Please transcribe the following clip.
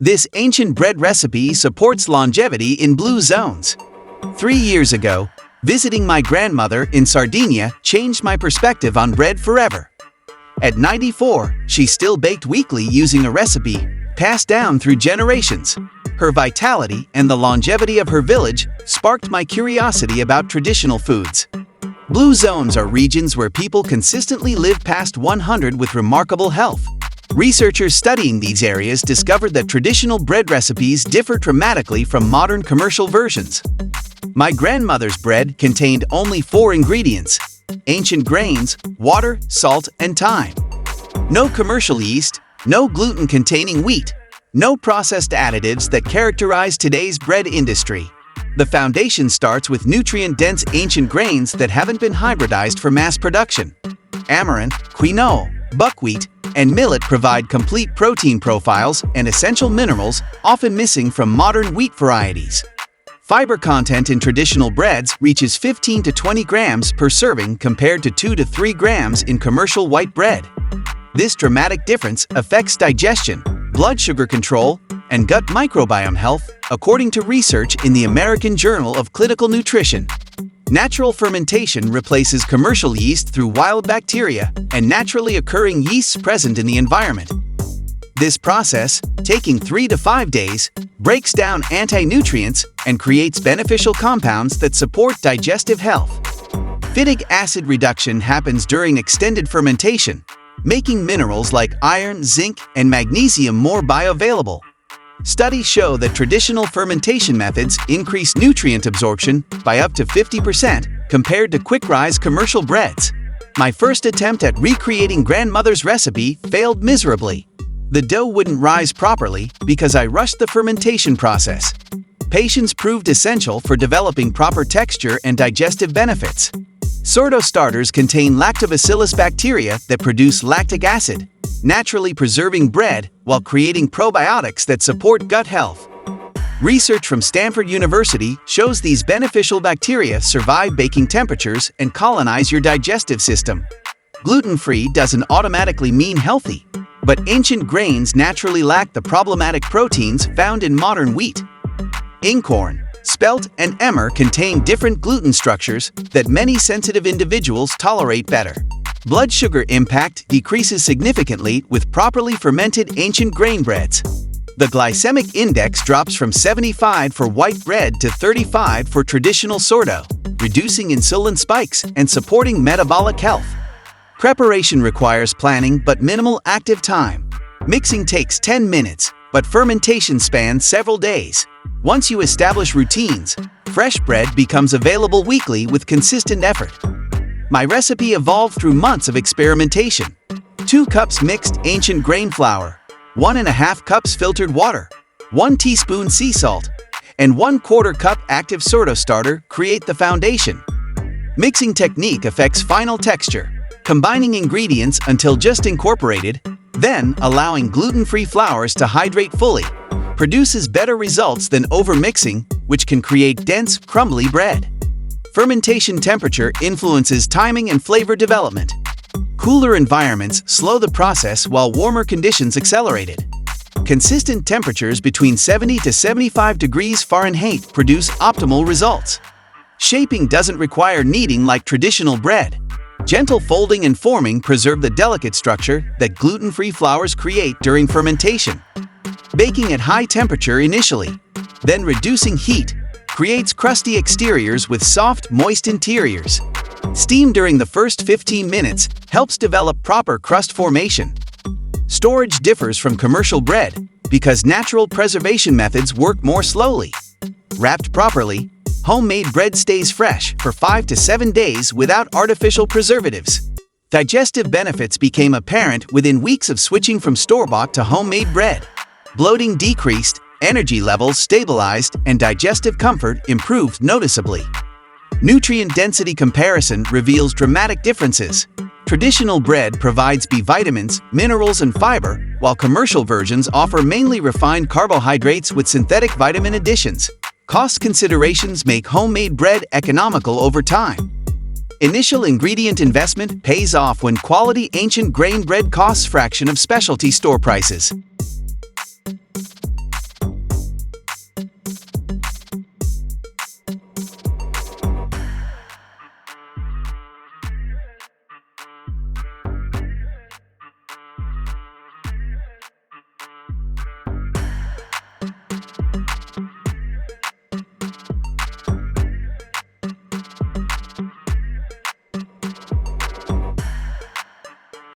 This ancient bread recipe supports longevity in blue zones. 3 years ago, visiting my grandmother in Sardinia changed my perspective on bread forever. At 94, she still baked weekly using a recipe passed down through generations. Her vitality and the longevity of her village sparked my curiosity about traditional foods. Blue zones are regions where people consistently live past 100 with remarkable health. Researchers studying these areas discovered that traditional bread recipes differ dramatically from modern commercial versions. My grandmother's bread contained only 4 ingredients: ancient grains, water, salt, and thyme. No commercial yeast, no gluten-containing wheat, no processed additives that characterize today's bread industry. The foundation starts with nutrient-dense ancient grains that haven't been hybridized for mass production. Amaranth, quinoa, buckwheat, and millet provide complete protein profiles and essential minerals often missing from modern wheat varieties. Fiber content in traditional breads reaches 15 to 20 grams per serving compared to 2 to 3 grams in commercial white bread. This dramatic difference affects digestion, blood sugar control, and gut microbiome health, according to research in the American Journal of Clinical Nutrition. Natural fermentation replaces commercial yeast through wild bacteria and naturally occurring yeasts present in the environment. This process, taking 3 to 5 days, breaks down anti-nutrients and creates beneficial compounds that support digestive health. Phytic acid reduction happens during extended fermentation, making minerals like iron, zinc, and magnesium more bioavailable. Studies show that traditional fermentation methods increase nutrient absorption by up to 50% compared to quick-rise commercial breads. My first attempt at recreating grandmother's recipe failed miserably. The dough wouldn't rise properly because I rushed the fermentation process. Patience proved essential for developing proper texture and digestive benefits. Sourdough starters contain lactobacillus bacteria that produce lactic acid, naturally preserving bread while creating probiotics that support gut health. Research from Stanford University shows these beneficial bacteria survive baking temperatures and colonize your digestive system. Gluten-free doesn't automatically mean healthy, but ancient grains naturally lack the problematic proteins found in modern wheat. Incorn, spelt, and emmer contain different gluten structures that many sensitive individuals tolerate better. Blood sugar impact decreases significantly with properly fermented ancient grain breads. The glycemic index drops from 75 for white bread to 35 for traditional sourdough, reducing insulin spikes and supporting metabolic health. Preparation requires planning but minimal active time. Mixing takes 10 minutes, but fermentation spans several days. Once you establish routines, fresh bread becomes available weekly with consistent effort. My recipe evolved through months of experimentation. 2 cups mixed ancient grain flour, 1½ cups filtered water, 1 teaspoon sea salt, and 1/4 cup active sourdough starter create the foundation. Mixing technique affects final texture, combining ingredients until just incorporated, then allowing gluten-free flours to hydrate fully, produces better results than overmixing, which can create dense, crumbly bread. Fermentation temperature influences timing and flavor development. Cooler environments slow the process while warmer conditions accelerate it. Consistent temperatures between 70 to 75 degrees Fahrenheit produce optimal results. Shaping doesn't require kneading like traditional bread. Gentle folding and forming preserve the delicate structure that gluten-free flours create during fermentation. Baking at high temperature initially, then reducing heat, creates crusty exteriors with soft, moist interiors. Steam during the first 15 minutes helps develop proper crust formation. Storage differs from commercial bread because natural preservation methods work more slowly. Wrapped properly, homemade bread stays fresh for 5 to 7 days without artificial preservatives. Digestive benefits became apparent within weeks of switching from store-bought to homemade bread. Bloating decreased, energy levels stabilized, and digestive comfort improved noticeably. Nutrient density comparison reveals dramatic differences. Traditional bread provides B vitamins, minerals, and fiber, while commercial versions offer mainly refined carbohydrates with synthetic vitamin additions. Cost considerations make homemade bread economical over time. Initial ingredient investment pays off when quality ancient grain bread costs fraction of specialty store prices.